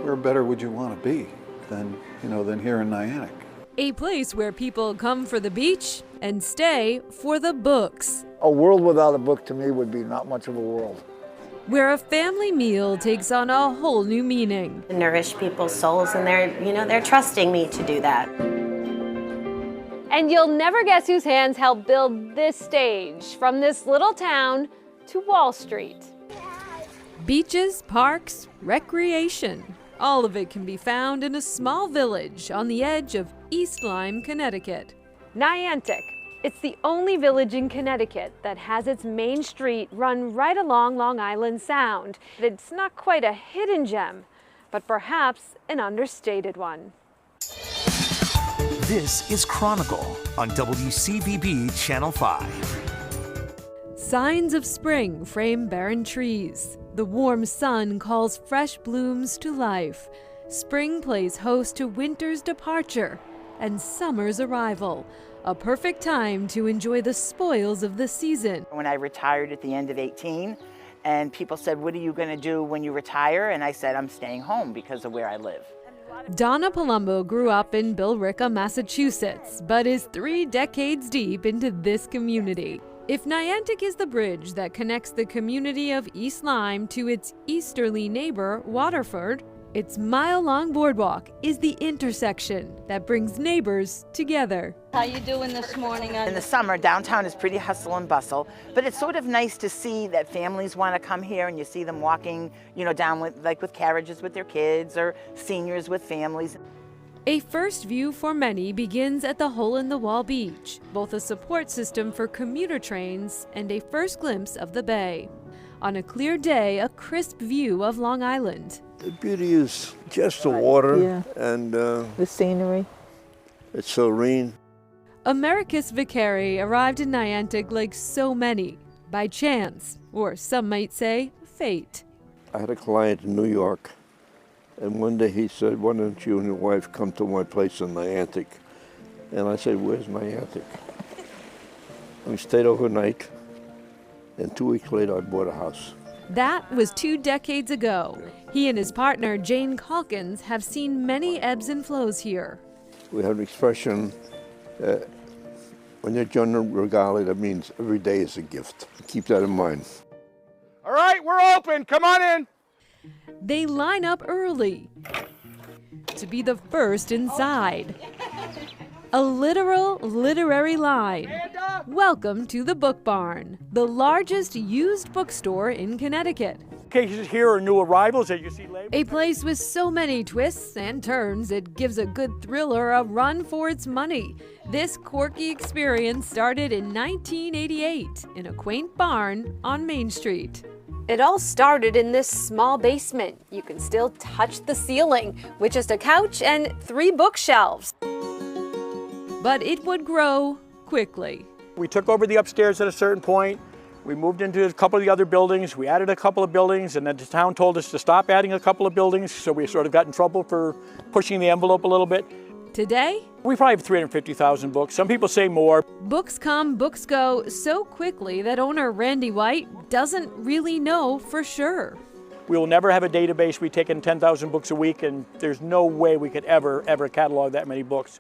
where better would you want to be than here in Niantic? A place where people come for the beach and stay for the books. A world without a book to me would be not much of a world. Where a family meal takes on a whole new meaning. Nourish people's souls, and they're trusting me to do that. And you'll never guess whose hands helped build this stage, from this little town to Wall Street. Beaches, parks, recreation. All of it can be found in a small village on the edge of East Lyme, Connecticut. Niantic. It's the only village in Connecticut that has its main street run right along Long Island Sound. It's not quite a hidden gem, but perhaps an understated one. This is Chronicle on WCVB Channel 5. Signs of spring frame barren trees. The warm sun calls fresh blooms to life. Spring plays host to winter's departure and summer's arrival. A perfect time to enjoy the spoils of the season. When I retired at the end of 18, and people said, what are you going to do when you retire? And I said, I'm staying home because of where I live. Donna Palumbo grew up in Billerica, Massachusetts, but is 3 decades deep into this community. If Niantic is the bridge that connects the community of East Lyme to its easterly neighbor, Waterford, its mile-long boardwalk is the intersection that brings neighbors together. How you doing this morning? In the summer, downtown is pretty hustle and bustle, but it's sort of nice to see that families want to come here, and you see them walking, down with carriages with their kids, or seniors with families. A first view for many begins at the Hole-in-the-Wall Beach, both a support system for commuter trains and a first glimpse of the bay. On a clear day, a crisp view of Long Island. The beauty is just the water and The scenery. it's serene. Americus Vicari arrived in Niantic like so many, by chance, or some might say, fate. I had a client in New York, and one day he said, why don't you and your wife come to my place in Niantic? And I said, where's Niantic? We stayed overnight, and 2 weeks later I bought a house. That was 2 decades ago. He and his partner, Jane Calkins, have seen many ebbs and flows here. We have an expression, when you're John Regali, that means every day is a gift. Keep that in mind. All right, we're open. Come on in. They line up early to be the first inside. A literal literary line. Welcome to the Book Barn, the largest used bookstore in Connecticut. Cases here are new arrivals that you see labeled. A place with so many twists and turns, it gives a good thriller a run for its money. This quirky experience started in 1988 in a quaint barn on Main Street. It all started in this small basement. You can still touch the ceiling with just a couch and 3 bookshelves. But it would grow quickly. We took over the upstairs at a certain point. We moved into a couple of the other buildings. We added a couple of buildings, and then the town told us to stop adding a couple of buildings, so we sort of got in trouble for pushing the envelope a little bit. Today, We probably have 350,000 books. Some people say more. books come, books go so quickly that owner Randy White doesn't really know for sure. We will never have a database. We take in 10,000 books a week, and there's no way we could ever catalog that many books.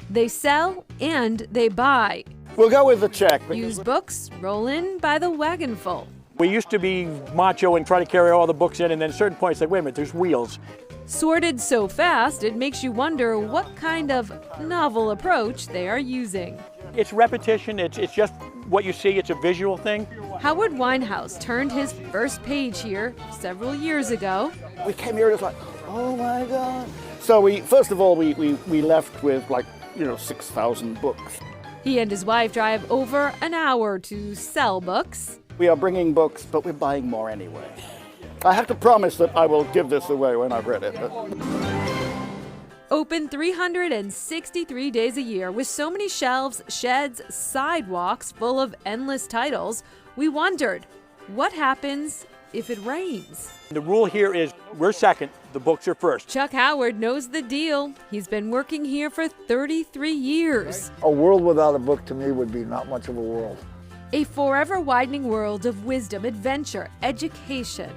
They sell and they buy. We'll go with the check. Used books roll in by the wagonful. We used to be macho and try to carry all the books in, and then at a certain point it's like, wait a minute, there's wheels. Sorted so fast, it makes you wonder what kind of novel approach they are using. It's repetition, it's just what you see, it's a visual thing. Howard Winehouse turned his first page here several years ago. We came here and it's like, oh my God. So first of all, we left with 6,000 books. He and his wife drive over an hour to sell books. We are bringing books, but we're buying more anyway. I have to promise that I will give this away when I've read it. Open 363 days a year with so many shelves, sheds, sidewalks full of endless titles, we wondered, what happens if it rains? The rule here is we're second, the books are first. Chuck Howard knows the deal. He's been working here for 33 years. A world without a book to me would be not much of a world. A forever widening world of wisdom, adventure, education.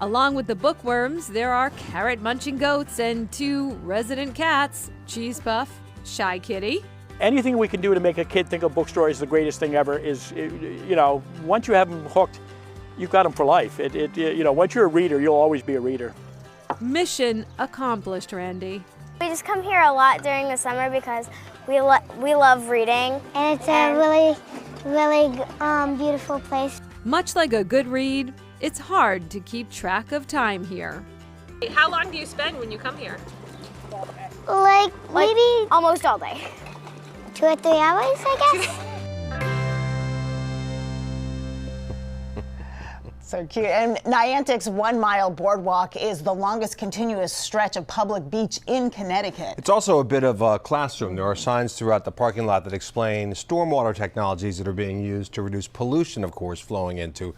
Along with the bookworms, there are carrot-munching goats and 2 resident cats, Cheese Puff, Shy Kitty. Anything we can do to make a kid think a bookstore is the greatest thing ever is, you know, once you have them hooked, you've got them for life. You know, once you're a reader, you'll always be a reader. Mission accomplished, Randy. We just come here a lot during the summer because we love reading. And it's a really beautiful place. Much like a good read, it's hard to keep track of time here. How long do you spend when you come here? Like maybe almost all day. 2 or 3 hours, I guess. So cute. And Niantic's 1 Mile Boardwalk is the longest continuous stretch of public beach in Connecticut. It's also a bit of a classroom. There are signs throughout the parking lot that explain stormwater technologies that are being used to reduce pollution, of course, flowing into